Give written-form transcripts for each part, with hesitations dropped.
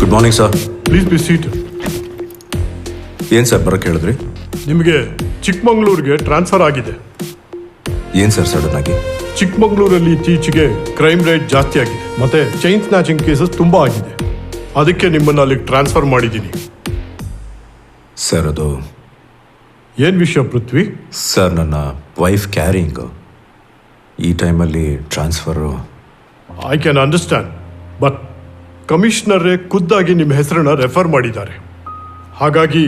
Good morning sir. Please be seat. ಏನು sir ಬರೋಕ್ಕೆ ಹೇಳಿದ್ರಿ? ನಿಮಗೆ ಚಿಕ್ಕಮಂಗ್ಳೂರಿಗೆ ಟ್ರಾನ್ಸ್ಫರ್ ಆಗಿದೆ. ಏನು ಸರ್ ಸಡನ್ ಆಗಿ? ಚಿಕ್ಕಮಂಗ್ಳೂರಲ್ಲಿ ಇತ್ತೀಚೆಗೆ ಕ್ರೈಮ್ ರೇಟ್ ಜಾಸ್ತಿ ಆಗಿದೆ ಮತ್ತೆ ಚೈನ್ ಸ್ನ್ಯಾಚಿಂಗ್ ಕೇಸಸ್ ತುಂಬಾ ಆಗಿದೆ. ಅದಕ್ಕೆ ನಿಮ್ಮನ್ನು ಅಲ್ಲಿಗೆ ಟ್ರಾನ್ಸ್ಫರ್ ಮಾಡಿದ್ದೀನಿ. ಸರ್ ಅದು ಏನು ವಿಷಯ ಪೃಥ್ವಿ? ಸರ್ ನನ್ನ ವೈಫ್ ಕ್ಯಾರಿಂಗು ಈ ಟೈಮಲ್ಲಿ transfer. I can understand, but ಕಮಿಷನರೇ ಖುದ್ದಾಗಿ ನಿಮ್ಮ ಹೆಸರನ್ನ ರೆಫರ್ ಮಾಡಿದ್ದಾರೆ. ಹಾಗಾಗಿ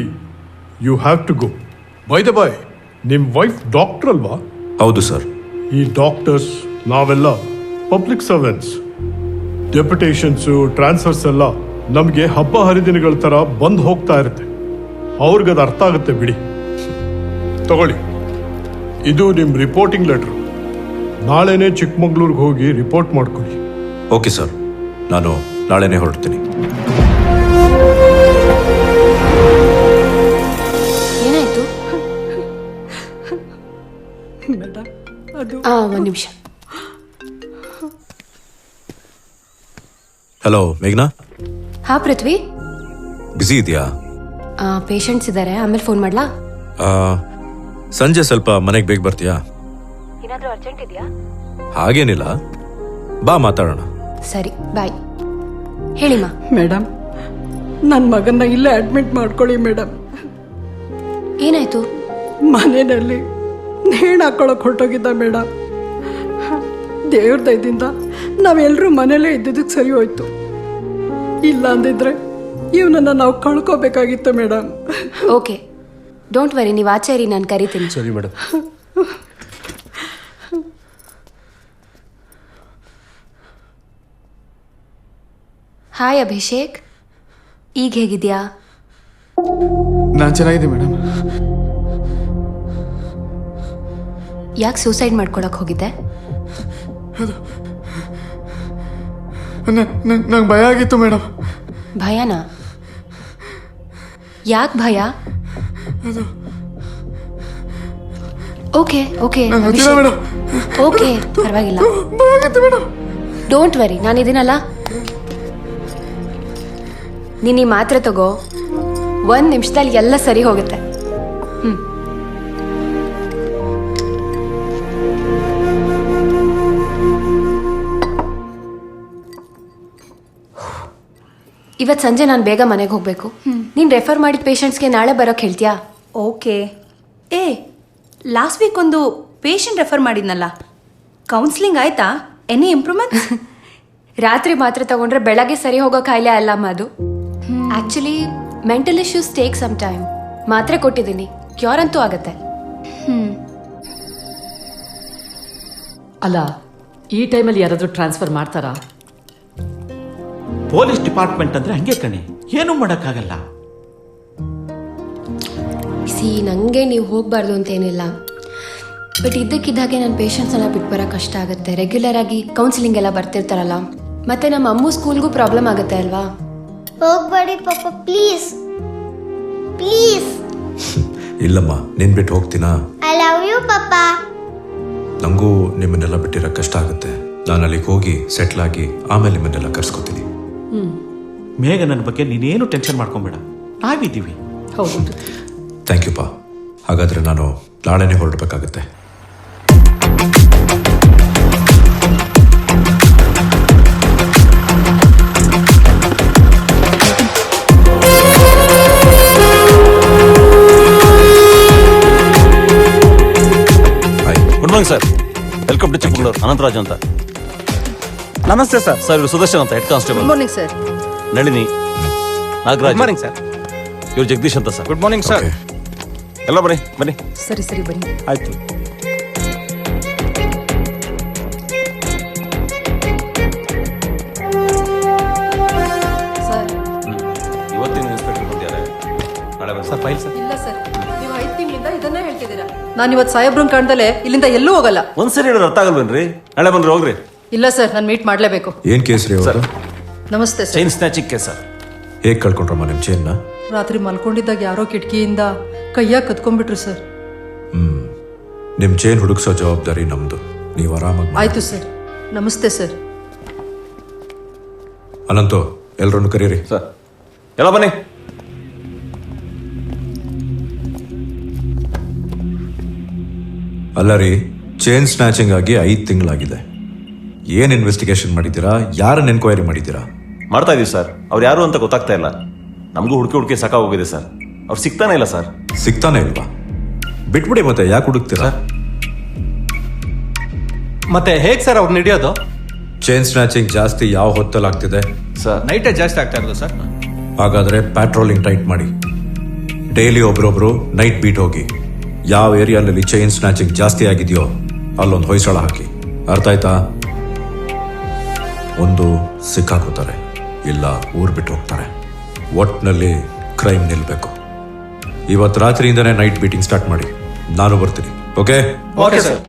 you have to go. By the by, ನಿಮ್ಮ ವೈಫ್ ಡಾಕ್ಟರ್ ಅಲ್ವಾ? ಹೌದು ಸರ್. ಈ ಡಾಕ್ಟರ್ಸ್ ನಾವೆಲ್ಲ ಪಬ್ಲಿಕ್ ಸರ್ವೆಂಟ್ಸ್. ಡೆಪ್ಯುಟೇಷನ್ಸು ಟ್ರಾನ್ಸ್ಫರ್ಸ್ ಎಲ್ಲ ನಮಗೆ ಹಬ್ಬ ಹರಿದಿನಗಳ ಥರ ಬಂದು ಹೋಗ್ತಾ ಇರುತ್ತೆ. ಅವ್ರಿಗದು ಅರ್ಥ ಆಗುತ್ತೆ ಬಿಡಿ. ತಗೊಳ್ಳಿ, ಇದು ನಿಮ್ಮ ರಿಪೋರ್ಟಿಂಗ್ ಲೆಟ್ರು. ನಾಳೆನೇ ಚಿಕ್ಕಮಂಗ್ಳೂರಿಗೆ ಹೋಗಿ ರಿಪೋರ್ಟ್ ಮಾಡ್ಕೊಳ್ಳಿ. ಓಕೆ ಸರ್, ನಾನು ನಾಳೆನೇ ಹೊರಡ್ತೀನಿ. ಏನಾಯ್ತು? ಒಂದು ನಿಮಿಷ. ಹಲೋ ಮೇಘನಾ. ಹಾ ಪೃಥ್ವಿ, ಬ್ಯುಸಿ ಇದೆಯಾ? ಪೇಷಂಟ್ಸ್ ಇದ್ದಾರೆ, ಆಮೇಲೆ ಫೋನ್ ಮಾಡ್ಲಾ? ಸಂಜೆ ಸ್ವಲ್ಪ ಮನೆಗೆ ಬೇಗ ಬರ್ತೀಯಾ? ಏನಾದರೂ ಅರ್ಜೆಂಟ್ ಇದೆಯಾ? ಹಾಗೇನಿಲ್ಲ, ಬಾ ಮಾತಾಡೋಣ. ಸರಿ, ಬಾಯ್. ಹೇಳಿಮ್ಮ. ಮೇಡಮ್, ನನ್ನ ಮಗನ್ನ ಇಲ್ಲೇ ಅಡ್ಮಿಟ್ ಮಾಡ್ಕೊಳ್ಳಿ ಮೇಡಮ್. ಏನಾಯ್ತು? ಮನೆಯಲ್ಲಿ ನೇಣು ಹಾಕೊಳ್ಳೋಕೆ ಹೊರಟೋಗಿದ್ದ ಮೇಡಮ್. ದೇವ್ರ ದಯದಿಂದ ನಾವೆಲ್ಲರೂ ಮನೇಲೇ ಇದ್ದಿದ್ದಕ್ಕೆ ಸರಿ ಹೋಯ್ತು. ಇಲ್ಲ ಅಂದಿದ್ರೆ ಇವನನ್ನು ನಾವು ಕಳ್ಕೋಬೇಕಾಗಿತ್ತು ಮೇಡಮ್. ಓಕೆ, ಡೋಂಟ್ ವರಿ, ನೀವು ಆಚಾರಿ, ನಾನು ಕರಿತೀನಿ. ಸರಿ ಮೇಡಮ್. ಹಾಯ್ ಅಭಿಷೇಕ್, ಈಗ ಹೇಗಿದ್ಯಾ? ನಾನು ಚೆನ್ನಾಗಿದೆ ಮೇಡಮ್. ಯಾಕೆ ಸೂಸೈಡ್ ಮಾಡ್ಕೊಳಕ್ ಹೋಗಿದ್ದೆ? ನಂಗೆ ಭಯ ಆಗಿತ್ತು ಮೇಡಮ್. ಭಯನಾ? ಯಾಕೆ ಭಯ? ಓಕೆ ಓಕೆ ಮೇಡಮ್, ಓಕೆ, ಪರವಾಗಿಲ್ಲ. ಭಯ ಆಗಿತ್ತು ಮೇಡಮ್. Don't worry, ನಾನಿದ್ದೀನಲ್ಲ. ನೀನು ಈ ಮಾತ್ರೆ ತಗೋ, 1 ನಿಮಿಷದಲ್ಲಿ ಎಲ್ಲ ಸರಿ ಹೋಗುತ್ತೆ. ಇವತ್ತು ಸಂಜೆ ನಾನು ಬೇಗ ಮನೆಗೆ ಹೋಗಬೇಕು. ನೀನು ರೆಫರ್ ಮಾಡಿದ ಪೇಷಂಟ್ಸ್ಗೆ ನಾಳೆ ಬರೋಕ್ಕೆ ಹೇಳ್ತೀಯಾ? ಓಕೆ. ಲಾಸ್ಟ್ ವೀಕ್ ಒಂದು ಪೇಷಂಟ್ ರೆಫರ್ ಮಾಡಿದ್ನಲ್ಲ, ಕೌನ್ಸಿಲಿಂಗ್ ಆಯ್ತಾ? Any improvement? ರಾತ್ರಿ ಮಾತ್ರೆ ತಗೊಂಡ್ರೆ ಬೆಳಗ್ಗೆ ಸರಿ ಹೋಗೋ ಕಾಯಿಲೆ ಅಲ್ಲಮ್ಮ ಅದು. Actually mental issues take some time. ಮಾತ್ರೆ ಕೊಟ್ಟಿದ್ದೀನಿ, ಕ್ಯೂರ್ ಅಂತೂ ಆಗತ್ತೆ. ಅಲ್ಲ, ಈ ಟೈಮಲ್ಲಿ ಯಾರಾದರೂ ಟ್ರಾನ್ಸ್ಫರ್ ಮಾಡ್ತಾರಾ? ಪೊಲೀಸ್ ಡಿಪಾರ್ಟ್ಮೆಂಟ್ ಅಂದ್ರೆ ಹಂಗೆ ಕಣೆ, ಏನೂ ಮಾಡೋಕ್ಕಾಗಲ್ಲ. ನನಗೆ ನೀವು ಹೋಗಬಾರ್ದು ಅಂತೇನಿಲ್ಲ, ಬಟ್ ಇದ್ದಕ್ಕಿದ್ದಾಗೆ ನನ್ನ ಪೇಷಂಟ್ಸನ್ನ ಬಿಟ್ಟು ಬರೋ ಕಷ್ಟ ಆಗುತ್ತೆ. ರೆಗ್ಯುಲರ್ ಆಗಿ ಕೌನ್ಸಿಲಿಂಗ್ ಎಲ್ಲ ಬರ್ತಿರ್ತಾರಲ್ಲ, ಮತ್ತೆ ನಮ್ಮ ಅಮ್ಮು ಸ್ಕೂಲ್ಗೂ ಪ್ರಾಬ್ಲಮ್ ಆಗುತ್ತೆ ಅಲ್ವಾ? ಹೋಗ್ಬೇಡಿ ಪಾಪ, ಪ್ಲೀಸ್ ಪ್ಲೀಸ್. ಇಲ್ಲಮ್ಮ, ನಿನ್ ಬಿಟ್ಟು ಹೋಗ್ತೀನಾ? ಐ ಲವ್ ಯು ಪಾಪ. ನನಗೂ ನಿಮ್ಮನ್ನೆಲ್ಲ ಬಿಟ್ಟಿರೋ ಕಷ್ಟ ಆಗುತ್ತೆ. ನಾನು ಅಲ್ಲಿಗೆ ಹೋಗಿ ಸೆಟ್ಲ್ ಆಗಿ ಆಮೇಲೆ ನಿಮ್ಮನ್ನೆಲ್ಲ ಕರ್ಸ್ಕೊತೀನಿ. ಮೇಘ, ನನ್ನ ಬಗ್ಗೆ ನೀನೇನು ಟೆನ್ಷನ್ ಮಾಡ್ಕೊಂಬೇಡ, ನಾವಿದ್ದೀವಿ. ಹೌದು. ಥ್ಯಾಂಕ್ ಯು ಪಾ. ಹಾಗಾದರೆ ನಾನು ನಾಳೆನೇ ಹೊರಡಬೇಕಾಗತ್ತೆ. Good morning sir, welcome to Chikkamagaluru. Anantharaj ಅಂತ. ನಮಸ್ತೆ ಸರ್. ಸರ್, ಇವರು ಸುದರ್ಶನ್ ಅಂತ, head constable. Good morning sir. Nalini, Nagaraj. Good morning sir. ಇವ್ರು ಜಗದೀಶ್ ಅಂತ ಸರ್. Good morning sir. ಎಲ್ಲ ಬನ್ನಿ ಬನ್ನಿ. ಸರಿ ಸರಿ, ಬನ್ನಿ. ಆಯ್ತು. ಸರ್, ಇವತ್ತಿನ ಇನ್ಸ್ಪೆಕ್ಟರ್ ಬಂದಿದ್ದಾರೆ, ನಾಳೆ ಬನ್ನಿ ಸರ್. File sir. ಇಲ್ಲ ಸರ್, ನೀವು 5 ತಿಂಗಳಿಂದ ಇದನ್ನೇ ಹೇಳ್ತಿದ್ದೀರಾ. ನಾನು ಇವತ್ತು ಸಾಹೇಬ್ರನ್ನ ಕಾಣ್ದಲೆ ಇಲ್ಲಿಂದ ಎಲ್ಲೂ ಹೋಗಲ್ಲ. ಒಂದ್ಸರಿ ಹೇಳಿದ್ರೆ ಅರ್ಥ ಆಗಲ್ವೇನ್ರಿ? ನಾಳೆ ಬಂದ್ರೆ ಹೋಗ್ರಿ. ಇಲ್ಲ ಸರ್, ನಾನು ಮೀಟ್ ಮಾಡಲೇಬೇಕು. ಏನು ಕೇಸ್ ರೀ ಅವರು? ನಮಸ್ತೆ sir. Chain snatching case sir. ಹೇಗೆ ಕಳ್ಕೊಂಡ್ರಮ್ಮ ನಿಮ್ಮ ಚೈನ್ನ? ರಾತ್ರಿ ಮಲ್ಕೊಂಡಿದ್ದಾಗ ಯಾರೋ ಕಿಟಕಿಯಿಂದ ಕೈಯಾಗ ಕದ್ಕೊಂಡ್ಬಿಟ್ರು ಸರ್. ನಿಮ್ಮ ಚೈನ್ ಹುಡುಕ್ಸೋ ಜವಾಬ್ದಾರಿ ನಮ್ಮದು. ನೀವು ಆರಾಮಾಗಿ ಆಯ್ತು ಸರ್. ನಮಸ್ತೆ ಸರ್. ಅನಂತು, ಎಲ್ಲರನ್ನು ಕರೀರಿ. ಸರ್. ಎಲ್ಲ ಬನ್ನಿ. ಅಲ್ಲ ರೀ, ಚೈನ್ ಸ್ನ್ಯಾಚಿಂಗ್ ಆಗಿ 5 ತಿಂಗಳಾಗಿದೆ. ಏನ್ ಇನ್ವೆಸ್ಟಿಗೇಷನ್ ಮಾಡಿದ್ದೀರಾ? ಯಾರನ್ನ ಎನ್ಕ್ವೈರಿ ಮಾಡಿದ್ದೀರಾ? ಮಾಡ್ತಾ ಇದೀವಿ ಸರ್. ಅವ್ರು ಯಾರು ಅಂತ ಗೊತ್ತಾಗ್ತಾ ಇಲ್ಲ. ನಮಗೂ ಹುಡುಕಿ ಸಾಕಾಗೋಗಿದೆ ಸರ್. ಅವ್ರು ಸಿಗ್ತಾನೆ ಇಲ್ಲ ಸರ್. ಸಿಗ್ತಾನೆ ಇಲ್ವಾ? ಬಿಟ್ಬಿಡಿ ಮತ್ತೆ, ಯಾಕೆ ಹುಡುಕ್ತೀರಾ? ಮತ್ತೆ ಹೇಗೆ ಸರ್ ಅವ್ರನ್ನ ಹಿಡಿಯೋದು? ಚೈನ್ ಸ್ನ್ಯಾಚಿಂಗ್ ಜಾಸ್ತಿ ಯಾವ ಹೊತ್ತಲ್ಲಿ ಆಗ್ತಿದೆ? ಸರ್ ನೈಟೇ ಜಾಸ್ತಿ ಆಗ್ತಾ ಇರೋದು ಸರ್. ಹಾಗಾದ್ರೆ ಪ್ಯಾಟ್ರೋಲಿಂಗ್ ಟೈಟ್ ಮಾಡಿ. ಡೈಲಿ ಒಬ್ರೊಬ್ರು ನೈಟ್ ಬೀಟ್ ಹೋಗಿ ಯಾವ ಏರಿಯಾದಲ್ಲಿ ಚೈನ್ ಸ್ನ್ಯಾಚಿಂಗ್ ಜಾಸ್ತಿ ಆಗಿದೆಯೋ ಅಲ್ಲೊಂದು ಹೊಯ್ಸಳ ಹಾಕಿ. ಅರ್ಥ ಆಯ್ತಾ? ಒಂದು ಸಿಕ್ಕಾಕೋತಾರೆ, ಇಲ್ಲ ಊರ್ ಬಿಟ್ಟು ಹೋಗ್ತಾರೆ. ಒಟ್ನಲ್ಲಿ ಕ್ರೈಮ್ ನಿಲ್ಬೇಕು. ಇವತ್ತು ರಾತ್ರಿಯಿಂದನೇ ನೈಟ್ ಬೀಟಿಂಗ್ ಸ್ಟಾರ್ಟ್ ಮಾಡಿ. ನಾನು ಬರ್ತೀನಿ. ಓಕೆ? Okay sir.